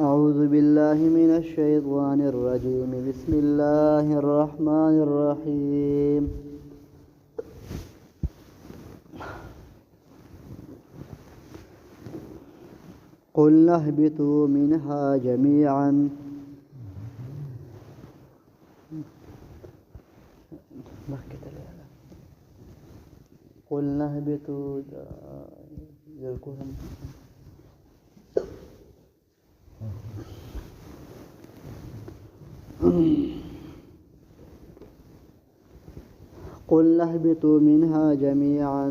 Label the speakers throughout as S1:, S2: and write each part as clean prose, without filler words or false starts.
S1: أعوذ بالله من الشيطان الرجيم. بسم الله الرحمن الرحيم. قلنا اهبطوا منها جميعا. قلنا اهبطوا قلنا اهبطوا منها جميعا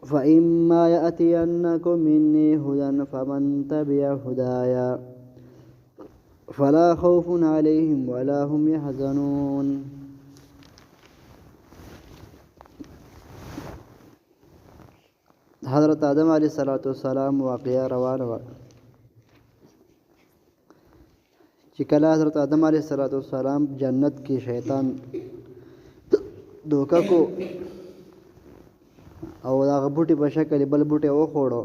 S1: فإما يأتينكم مني هدى فمن تبع هدايا فلا خوف عليهم ولا هم يحزنون. حضرت آدم علیہ السلام واقعہ روانه وه چې کله حضرت آدم علیہ السلام جنت کې شیطان دوکه کو او هغه بوټي په شکل بل بوټي وخوړو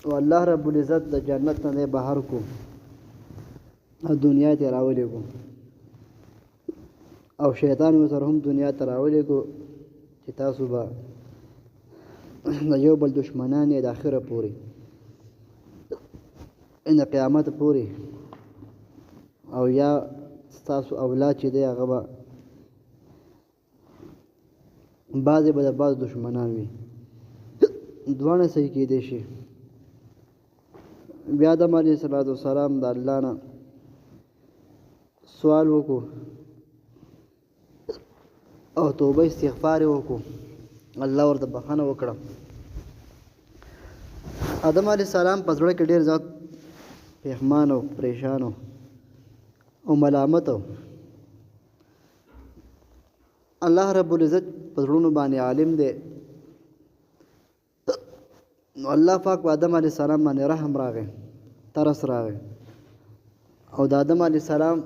S1: او الله رب العزت د جنت نه بهر کو او دنیا ته راولې کو او شیطان یې سره هم دنیا ته راولې کو چې تاسو به د یو بل دشمنان یې د آخره پورې ان قیامت پورې او یا ستاسو اولاد چې دی هغه به بعضې به د بعض دشمنان وي دواړه صحیح کېدی شي. بیا آدم علیه السلام د الله نه سوال وکړو او توبه استغفار یې وکړو. الله ورته بخښنه وکړه. آدم علیه السلام په زړه کې ډېر زیات پښیمان او پریشان او ملامت و. الله رب العزت په زړونو باندې عالم دی. نو الله پاک په آدم علیه السلام باندې رحم راغی، ترس راغی او د آدم علیه السلام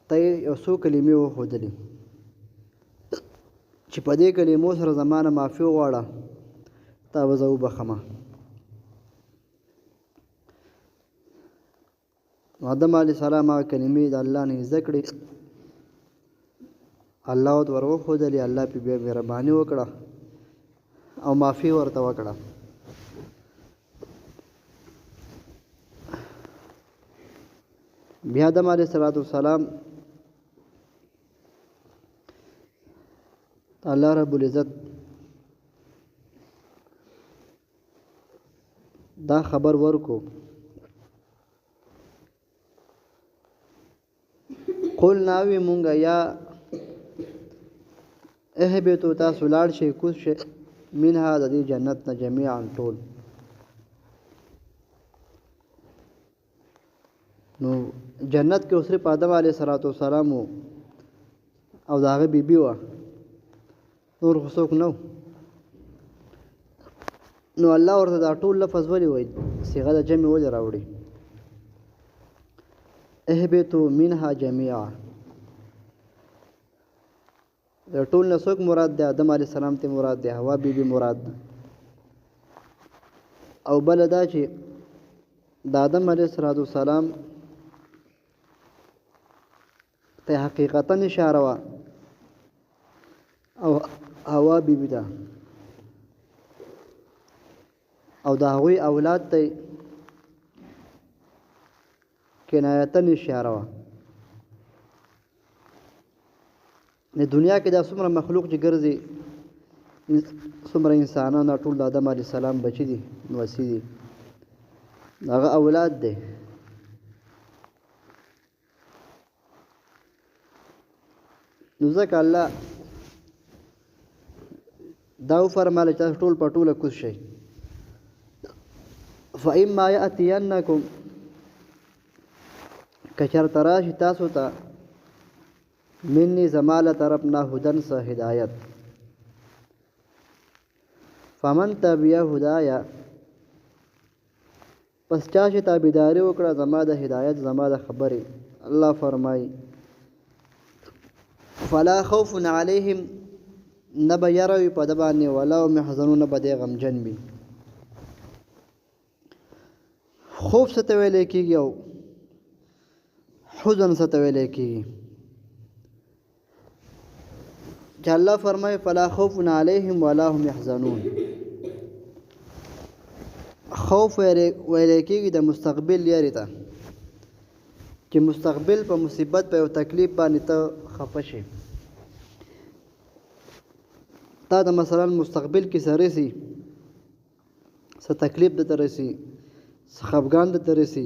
S1: ته یو څو کلمې وښودلې چې په دې کلمو سره زما نه معافي وغواړه تا به زه وبخمه. آدم علیه السلام هغه کلمې د الله نه زده کړې، الله ورته ور وښودلې، الله پې بیا مهرباني وکړه او معافي ورته وکړه. بیا آدم علیه السلام الله رب العزت دا خبر ورکو قلنا وی مونږه یا اهبطوا تاسو لاړ شئ کوز شئ منها د دې جنت نه جميعا ټول. نو جنت کې صرف آدم علیه السلام او د هغه بیبي وه، نور خو څوک نه و. نو الله ورته دا ټول لفظ ولې وایي، صيغه د جمع ولې راوړي؟ اهبطوا منها جميعا د ټول نه څوک مراد دی؟ آدم علیه السلام ته مراد دی، حوا بیبي مراد ده. او بل دا چې د آدم علیه السلام ته حقیقتا اشاره وه او حوا بیبي ده او د هغوی اولاد ته کنایتا اشاره وه. د دنیا کې دا څومره مخلوق چې ګرځي، څومره انسانان ټول د آدم علیه السلام بچي دي، نواسي دي، هغه اولاد دی. نو ځکه الله دا وفرمایله چې تاسو ټول په ټوله کوز شئ. فإما يأتينكم چېرته راشي تاسو ته مني زما له طرف نه هدن څه هدایت فمن تبع هدایا پس چا چې تابعداري وکړه زما د هدایت زما د خبرې الله فرمایي فلا خوف علیهم نه به یره وي په ده باندې ولا هم یحزنون نه به دی غمجن وي خوف څه ته ویلی کېږي او حزن څه ته ویلی کېږي چې الله فرمایي فلا خوف علیهم ولا هم یحزنون خوف ویلی کېږي د مستقبل یاري ته چې مستقبل په مصیبت په یو تکلیف باندې ته خفه شي تا د مثلا مستقبل کې څه رسي څه تکلیف درته رسي څه خفګان درته رسي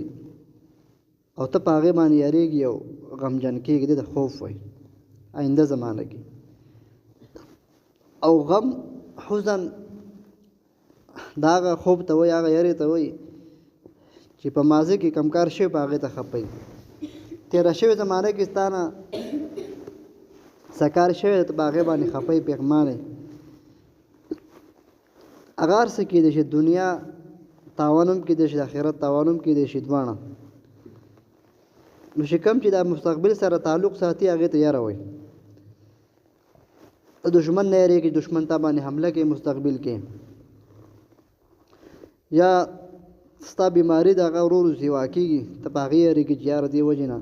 S1: او ته په هغې باندې یارېږي او غمجن کېږي د خوف وایي آینده زمانه کې او غم حزن دا هغه خوب ته وایي هغه یارې ته وایي چې په ماضي کې کم کار شوی په هغې ته خفه تېره شوې زمانه کې ستا نه څه کار شوی ته په هغې باندې خفه پښېمانه هغه هر څه کېدی شي دنیا تاوان هم کېدی شي د آخرت تاوان هم کېدی شي دواړه نو چې کوم چې د مستقبل سره تعلق ساتي هغې ته یاره وایي د دشمن نه یارېږي دشمن تا باندې حمله کوي مستقبل کې یا ستا بیماري د هغه ورو ورو سیوا کېږي ته په هغې یارېږي چې یاره دې وجې نه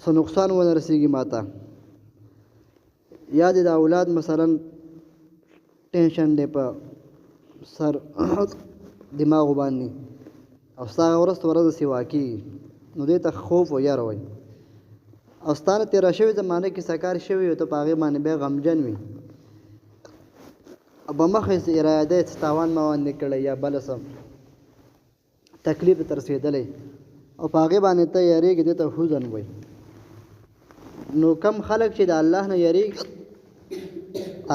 S1: څه نقصان ونه رسېږي ما ته یا د اولاد مثلا ټینشن دی په سر دماغ باندې او ستا هغه ورځ ورځ سیوا کېږي نو دې ته خوف و یاره وایي او ستا نه تېره شوې زمانه کې څه کار شوي او ته په هغې باندې بیا غمجن وي او به مخکې اراده یې څه تاوان ماوان دې کړی یا بله څه تکلیف ته رسېدلی او په هغې باندې ته یارېږي دې ته حزن وایي نو کم خلک چې د الله نه یریږي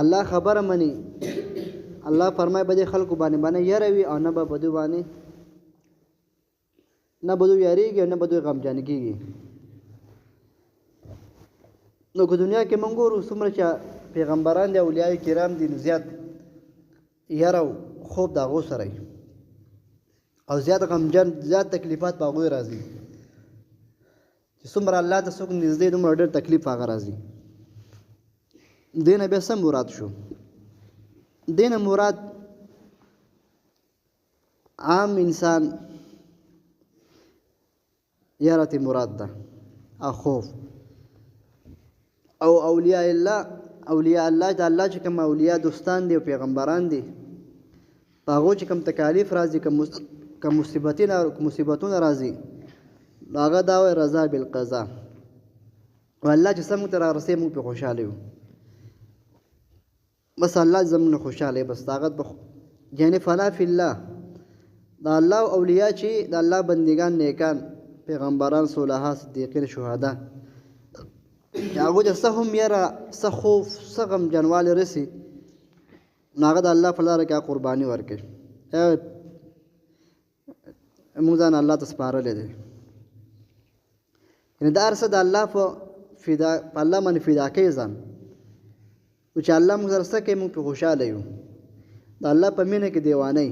S1: الله خبره مني الله فرمای به دې خلکو باندې یره وي او نه به په دوی باندې نه به دوی یریږي او نه به دوی غمجن کېږي نو که دنیا کې موږ ګورو څومره چې پیغمبران دي اولیای کرام دي نو زیات یره او خوب د هغو سره او زیات غمجن زیات تکلیفات په هغوی راځي چې څومره الله ته څوک نږدې دومره ډېر تکلیف هغه راځي دې نه بیا څه مراد شو دې نه مراد عام انسان یاره ته مراد ده او خوف او اولیاء الله د الله چې کوم اولیاء دوستان دي او پیغمبران دي په هغو چې کوم تکالیف راځي کوم مصیبتونه راځي نو هغه دا وایي رضا بالقضا او الله چې څه موږ ته رارسوي موږ پرې خوشحاله یو بس الله زموږ نه خوشحاله بس طاقت یعنې فنا فی الله د الله اولیاء چې د الله بندگان نیکان پیغمبران صلحا صدیقین شهدا چې هغو ته څه هم یره څه خوف څه غمجنوالی رسي نو هغه د الله په لاره کې قرباني ورکوي موږ ځان الله ته سپارلی دی یعنې دا هر څه د الله په الله باندې فدا کوي ځان او چې الله موږ سره څه کوي موږ پرې خوشحاله یو د الله په مینه کې دیوانه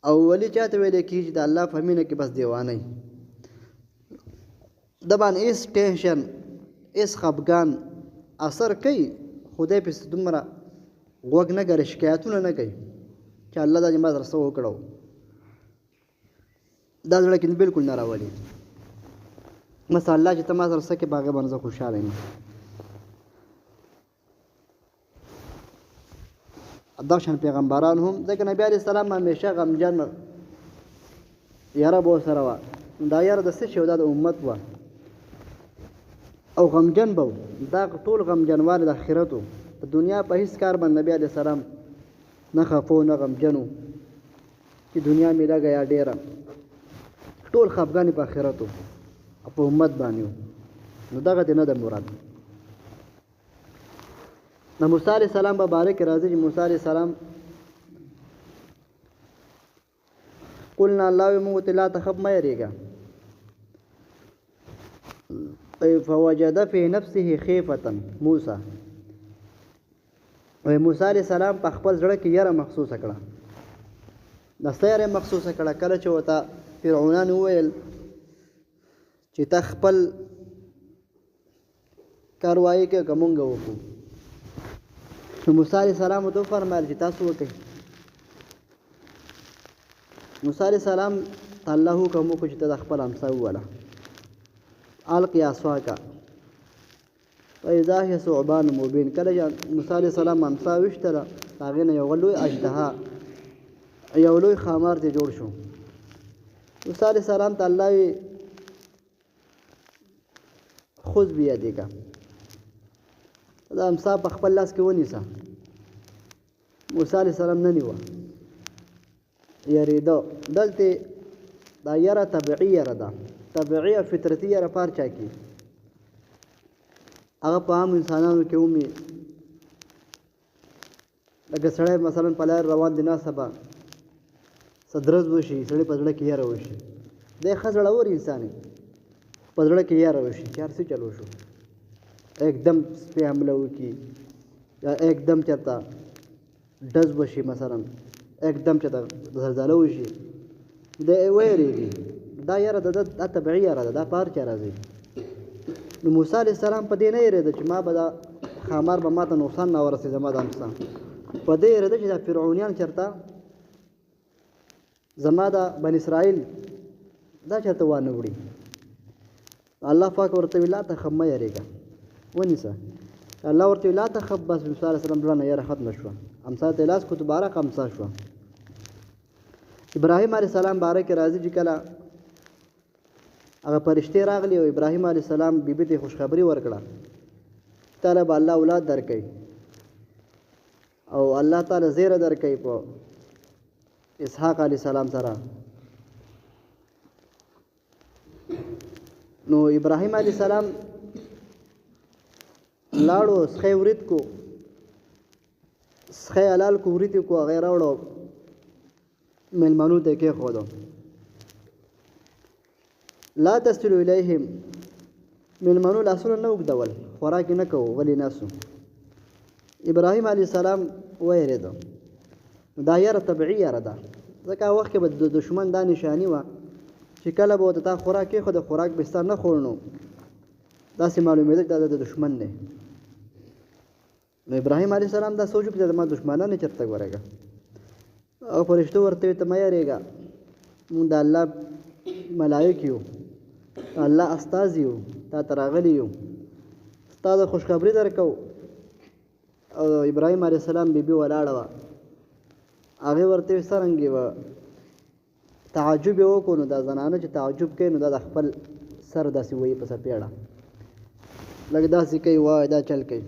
S1: او ولی چاته ویلی کېږي د الله په مینه کې بس دیوانه د باندې هېڅ ټینشن هېڅ خفګان اثر کوي خدای پسې دومره غوږ نه ګري شکایتونه نه کوي چې الله دا ما سره څه وکړو دا زړه کې بالکل نه راولي مثلا الله چې ته ما سره څه کوي په هغې باندې زه خوشحاله یم دغه شان پیغمبران هم ځکه نبي علیه السلام همیشه غمجن یاره به ورسره وه دا یاره د څه شي دا د امت وه او غمجن به دا ټول غمجنوالی د آخرت و د دنیا په هېڅ کار باندې نبي علیه السلام نه خفه نه غمجن و چې دنیا مې لږه یا ډېره ټول خفګان په آخرت و په امت باندې و نو دغه دې نه د مراد د موسی علیه السلام په باره کې راځي چې موسی علیه السلام قلنا الله وی موږ ته لا تخف مه یریږه فوجد فی نفسه خیفة موسی موسی علیہ السلام په خپل زړه کې یره محسوسه کړه د څه یره محسوسه کړه کله چې ورته فرعونان وویل چې ته خپل کاروایی کې کومنګ وکړو نو موسی علیہ السلام ته فرمایل چې تاسو وکړئ موسی علیہ السلام الله کوم کو چې ته خپل امسا وواله القي عصاك فإذا هي ثعبان مبين کله موسی علیہ السلام امسا وشتله هغه نه یو لوی اژدها یو لوی خامار ته جوړ شو موسی علیہ السلام ته الله خذ بيدك دا امسا په خپل لاس کې ونیسه موسی علیہ السلام نه نیوه یریدو دلته دا یره طبیعي یره ده طبیعي فطرتي یره پارچا کی هغه په عام انسانانو کې ومي لکه سړی مثلا په لار روان دي ناسبه صدرز وشي سړی په زړه کې یره وشي دی ښه زړور انسان په زړه کې یره وشي چې هر څه چلو شو एकदम سپی حمله وکړي یا एकदम چېرته ډز وشي مثلا एकदम چېرته زلزله وشي دی ویرېږي دا یره ده دا طبیعي یره ده دا په هر چا راځي نو موسی علیہ السلام په دې نه یېرېده چې ما به دا خامار به ما ته نقصان نه ورسي زما د امسا په دې یېرېده چې دا فرعونیان چېرته زما د بن اسرائیل دا چېرته وانه وړي الله پاک ورته وی لا تخف مه یېرېږه ونیسه الله ورته لا تخف بس موسی علیہ السلام زړه نه یره ختمه شوه امسا ته لاس کو دوباره امسا شوه ابراهیم علیہ السلام باره کې راځي چې کله هغه فرشتې راغلي او ابراهیم علیہ السلام بیبي ته خوشخبری ورکړه تعالی به الله اولاد درکړي او الله تعالی زیره درکړي په اسحاق علیہ السلام سره نو ابراهیم علیہ السلام لاړو سخی ورید کو سخی حلال کو ورید کو هغه راوړو ملمنو ته کې خودو لا تستلو الیهم ملمنو لاسونه نه وګدول خوراک نه کوو ولی ناسو ابراهیم علیہ السلام ویریدو دا یاره طبیعي یاره ده ځکه وخت کې به د دشمن دا نشانی وه چې کله به ورته تا خوراک کې خو د خوراک بستر نه خوړنو داسې معلومېده چې دا د دشمن دی نو ابراهیم علیہ السلام دا سوچ وکړي چې ما دشمنان چېرته ورېږه او فرشتو ورته وي ته مه یېرېږه مونږ د الله ملایک یو الله استازي یو تا ته راغلي یو ستا د خوشخبري درکو او ابراهیم علیہ السلام بیبي ولاړه وه هغې ورته وي څرنګې وه تعجب یې وکړو نو دا زنانه چې تعجب کوي نو دا د خپل سر داسې وایي په څپېړه لږ داسې کوي وای دا چل کوي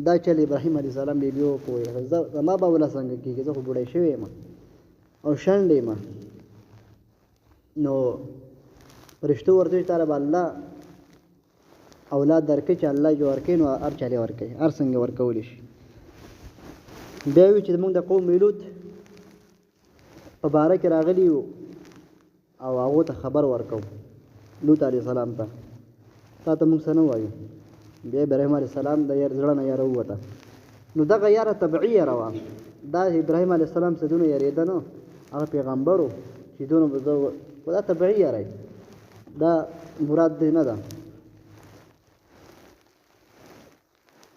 S1: دا چل ابراهیم علیہ السلام بیبي وکړو زما به وله څنګه کېږي زه خو بوډۍ شوی یم او شنډ یم نو فرشتو ورته وي تاله به الله اولاد درکړي چې الله یې ورکوي نو هر چا یې ورکوي هر څنګه ورکولی شي بیا وي چې زموږ د قوم لوط په باره کې راغلي وو او هغو ته خبر ورکو لوط علیه السلام ته تا ته موږ څه نه وایو بیا ابراهیم علیه السلام د زړه نه یاره ووته نو دغه یاره طبیعي یاره وه دا ابراهیم علیه السلام څه دونه یارېده نه هغه پیغمبر و چې دونه خو دا طبیعي یاره دا مراد دی نه ده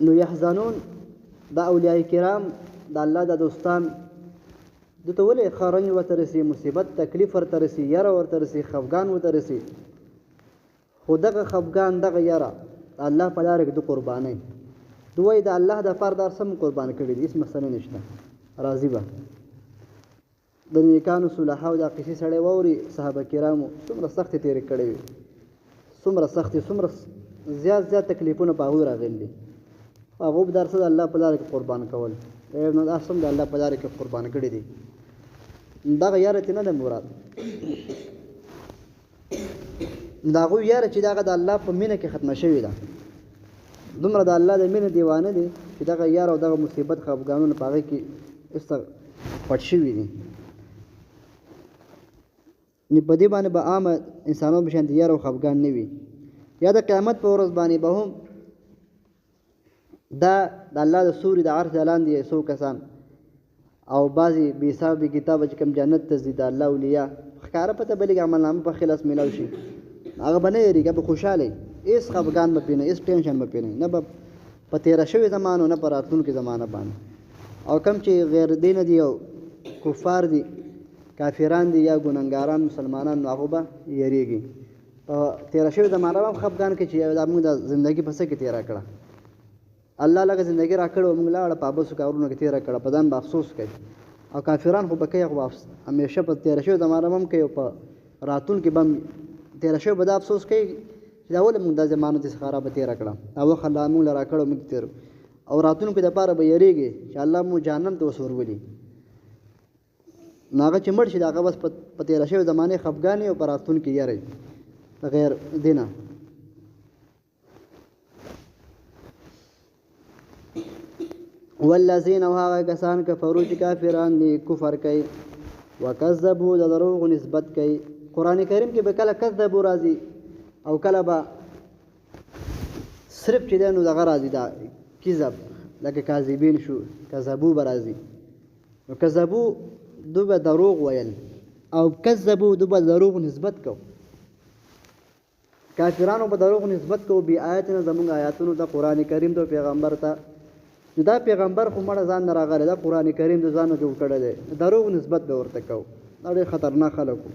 S1: نو یحزنون دا اولیاء کرام د الله د دوستان دته ولې خارنج ورته رسي مصیبت تکلیف ورته رسي یاره ورته رسي خفګان ورته رسي خو دغه خفګان دغه یاره الله په لاره کې د قربانۍ دوی د الله د پاره دار سم قربان کړي دي هېڅ مسله نشته راضي به د نیکانو صلحاو دا قصې سړی واوري صحابه کرامو څومره سختې تېرې کړې وي څومره سختې څومره زیات تکلیفونه په هغوی راغلي دي هغو به درڅه د الله په لاره کې قربان کول نو دا سم د الله په لاره کې قربان کړي دي دغه یاره چې نه ده مراد د هغوی یاره چې دغه د الله په مینه کې ختمه شوې ده دومره د الله د مینې دیوانه دي چې دغه یار او دغه مصیبت خفګانونه په هغې کې ایسته پټ شوي دي نو په دې باندې به عامه انسانانو په شان د یار او خفګان نه وي یا د قیامت په ورځ باندې به هم دا د الله د سوري د عرش لاندې څو کسان او بعضې بې حساب بې کتابه چې کوم جنت ته ځي د الله اولیا ښکاره پته بلېږي عملنامه په خلاص میلاو شي هغه به نه یېرېږي به خوشحاله هېڅ خفګان به پرې نه هېڅ ټینشن به پرې نه به په تېره شوې زمانو نه په راتلونکې زمانه باندې او کوم چې غیر دینه دي او کفار دي کافران دي یا ګنهګاران مسلمانان نو هغه به یېرېږي په تېره شوې زمانه به هم خفګان کوي چې دا موږ د زندګي په څه کې تېره کړه الله لکه زندګي را کړې موږ لاړه په ابسو کارونو کې تېره کړه په ځان به افسوس کوي او کافران خو به کوي خو همیشه په تېره شوې زمانه به هم کوي او په راتلونکي به هم تېره شوې به دا افسوس کوي چې دا ولې موږ دا زمانه داسې خرابه تېره کړه دا وخت الله موږ له را کړو موږ تېر او راتلونکي دپاره به یېرېږي چې الله مو جهنم ته اوس ورولي نو هغه چې مړ شي د هغه بس په تېره شوې زمانې خفګان او په راتلونکي یری د غیر دینه والذین او هغه کسان کفرو چې کافران دي کفر کوي وکذبوا د دروغ نسبت کوي قرآن کریم کې به کله کذبوا راځي او کله به صرف چې دی نو دغه راځي دا کذب لکه کاذبین شو کذبو به راځي نو کذبو دو به دروغ ویل او کذبو دو به دروغ نسبت کو کافرانو به دروغ نسبت کو بی آیاتنا زمونږ آیاتونو ته قرآن کریم ته پیغمبر ته چې دا پیغمبر خو مړه ځان نه راغلی دا قرآن کریم د ځانو جوړ کړی دی دروغ نسبت به ورته کو دا ډېر خطرناک خلک وو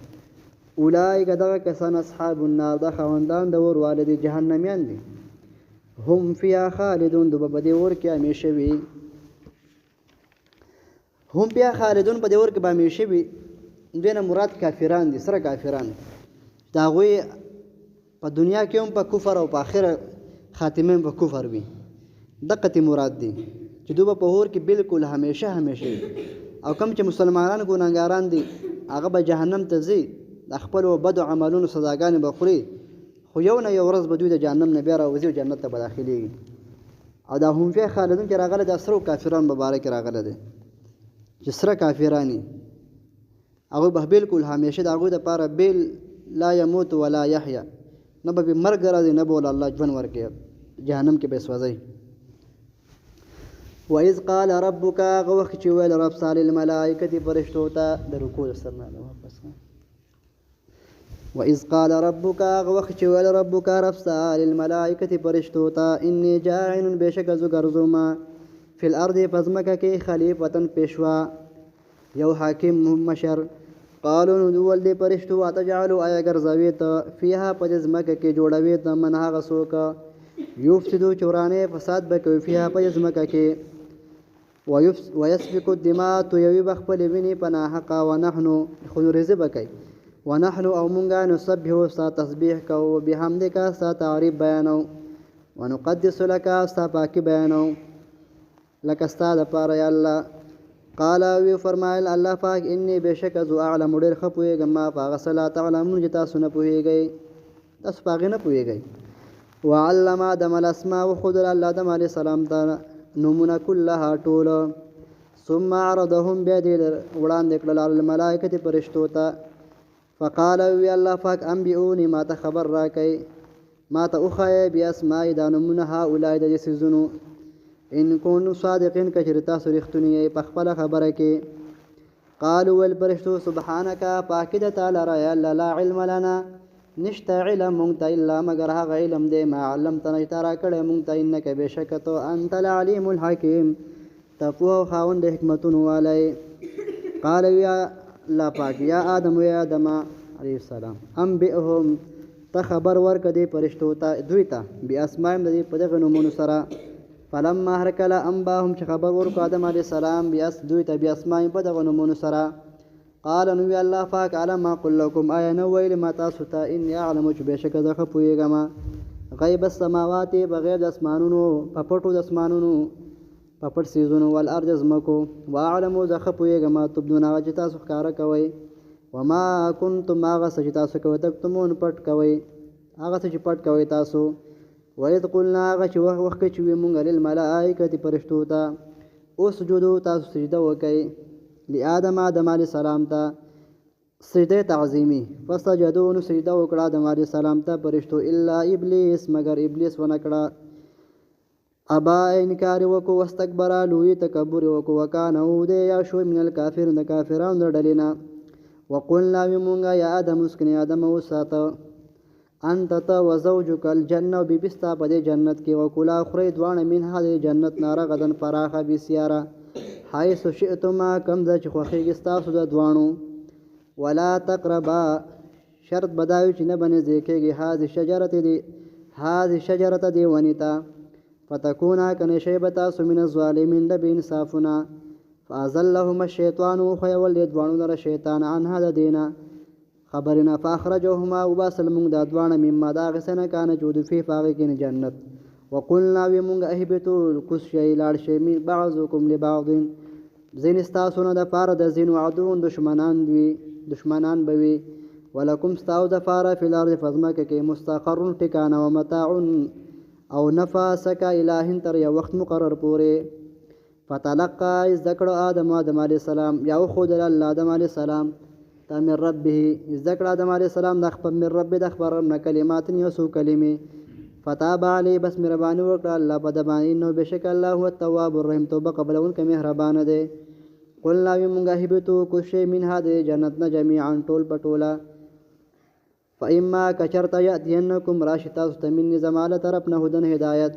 S1: اولئک دغه کسان اصحاب النار دا خاوندان د اور والدي جهنمیان دي هم فیها خالدون دوی به په دې اور کې همیشه وي هم فیها خالدون په دې اور کې به همیشه وي دوی نه مراد کافران دي سره کافران د هغوی په دنیا کې هم په کفر او په آخره خاتمه هم په کفر وي دقه تی مراد دي چې دوی په اور کې بالکل همیشه همیشه او کوم چې مسلمانان ګناهګاران دي هغه به جهنم ته ځي د خپل بدو عملونو سزاګانې به خوري خو یو نه یو ورځ به دوی د جهنم نه بیا راوځي او جنت ته به داخلېږي او دا هم فیها خالدون چې راغلی دا سرو کافران په باره کې راغلی دی چې سره کافران دي هغوی به بالکل همیشه د هغوی دپاره بیل لا یموت ولا یحیا نه به مرګ راځي نه به ول الله ژوند ورکوي جهنم کې به سوځي وَإِذْ قَالَ رَبُّكَ هغه وخت چې ویل رب صالح الملائکة فرشتو ته د رکوع سرنا واپس وَإِذْ قَالَ رَبُّكَ هغه وخت چې ویل ربک رب صالح الملائکة فرشتو ته انی جاعل بشک زو ګرځوم فی الارض پزمکه کې خلیفتن پیشوا یو حاکم مشر قالوا ندول دی فرشتو اتجعلوا آیا ګرځوي ته فیها پزمکه کې جوړوي ته من هغه څوک یفسدو چورانه فساد بکوي فیها پزمکه کې ويسفك الدماء تو یوي بخپل ویني پناه حق ونحن خنورز بکي ونحن او مونږه نسبح ستا تسبیح کو بحمدک ستا تعریف بیانو ونقدس لك ستا پاکي بیانو لك ستا د پاره یا الله قال وی فرمایل الله پاک انی بشک ذو اعلم ډیر خپويګم ما پاغ صلا تعلمون جتا سن پويږي تاسو پاغ نه پويږي وعلم آدم الاسماء وخذ الله آدم علیہ السلام ته نمونه كلها ټول ثم عرضهم بيد وړاندې کړل الملائکه فرشتو ته فقال وی الله پاک انبئوني ما ته خبر راکئ ما ته اخی باسماء دا نمونه هؤلاء د سيزونو ان كونوا صادقين کچرتا سرختنی په خپل خبره کې قالوا والفرشتو سبحانك پاک د تعالی را یا لا علم لنا نشته علم مونږ ته الا مگر هغه علم دی ما علمتنا چې تا راکړی مونږ ته انک بېشکه تو انت العلیم الحکیم ته پوه خاوند د حکمتونو والی قال یا الله پاک یا آدم یا آدم علیه السلام انبئهم ته خبر ورکړه دې فرشتو ته دوی ته باسماء د دې په دغه نومونو سره فلما هر کله انباهم چې خبر ورکړه آدم علیه السلام دوی ته باسماء په دغه نومونو سره قال نو الله پاک علم ما قل لكم آیا نو ویل ما تاسو ته ان اعلم چې بشک زه خپویږم غیب السماوات بغیر د اسمانونو په پټو د اسمانونو په پټ سیزونو والارض زمکو واعلم زه خپویږم تبدون هغه چې تاسو ښکاره کوئ وما کنتم هغه څه چې تاسو کوئ تکتمون پټ کوئ هغه څه چې پټ کوئ تاسو وإذ قلنا هغه چې وخت چې وي مونږ للملائکة فرشتو ته اسجدوا تاسو سجده وکئ لآدم علیه السلام ته سجده تعظیمی فسجدوا نو سجده وکړه آدم علیه السلام ته فرشتو الا ابلیس مگر ابلیس ونه کړه ابا انکار وکړو واستكبر لوی تکبر وکړو وکانه ودی یا شو من الکافرین د کافرانو د ډلینا وقلنا بمونږه یا آدم اسکن آدم وساته انت ته وزوجک الجنه ببستا په دې جنت کې وکلا خوري دوانه من هذه جنت نار غدن فراخه بسیاره حيث شئتما کم ذ چې خوخیږي تاسو د دوانو ولا تقربا شرط بداوی چې نه بنې ځکهږي هذه شجرته دی ونیتا فتكونا کنه شیبتا سمن الظالمین د بین صافنا فازلهما الشیطان خو ول دوانو در شیطان عن هذا دینا خبرنا فاخرجهما وباسل مونږ د دوانه مما دا غسنه کان جود فی فاغ کې جنت وقلنا بمونږ اهبتو کوس شی لاړ شی می بعضکم لبعض زین استاسونه د پاره د زین وعدون دشمنان بوي ولکم استاو د پاره فی الارض فزمک کې مستقر ټکانه و متاع او نفاسک الہن تر یو وخت مقرر پوره فتلقى ذکر آدم علیہ السلام یا خود الله آدم علیہ السلام تا من ربه ذکر آدم علیہ السلام د خپل من رب د خبرنا کلمات یسو کلمه فتاب علی بس مهربانی وکړه الله په دبانی نو بشک الله هو التواب الرحیم توبه قبلون کې مهربان دی قلنا بمونږه هبتو کوشي من هذه جنتنا جميعا ټول پټولا فإما کچرت یاتینکم راشتا استمن زماله طرفنا هدن هدایت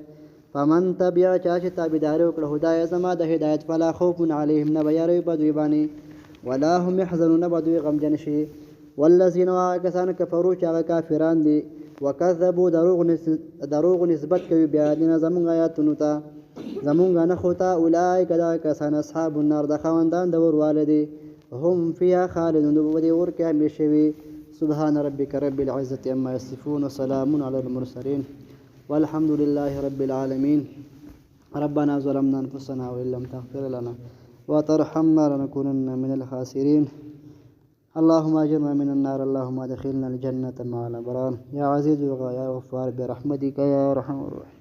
S1: فمن تبع چا چې تابعداري وکړه هدایت زما د هدایت فلا خوف علیهم نه بیاروي په دوی باندې ولا هم يحزنون بدوی غمجن شي والذین واکسان کفروا چې هغه کافران دي وکذبوا دروغ نسبت کوي بیا دین زمونږ آیاتونو ته زمونږ نه خوتا اولئک دا کسان اصحاب النار د خوندان د ورواله دي هم فيها خالدون دوی ور کې همیشه وي سبحان ربك رب العزة عما يصفون وسلام على المرسلين والحمد لله رب العالمين ربنا ظلمنا أنفسنا وإن لم تغفر لنا وترحمنا لنكونن من الخاسرين اللهم أجرنا من النار اللهم أدخلنا الجنة مع الأبرار يا عزيز يا غفار برحمتك يا أرحم الراحمين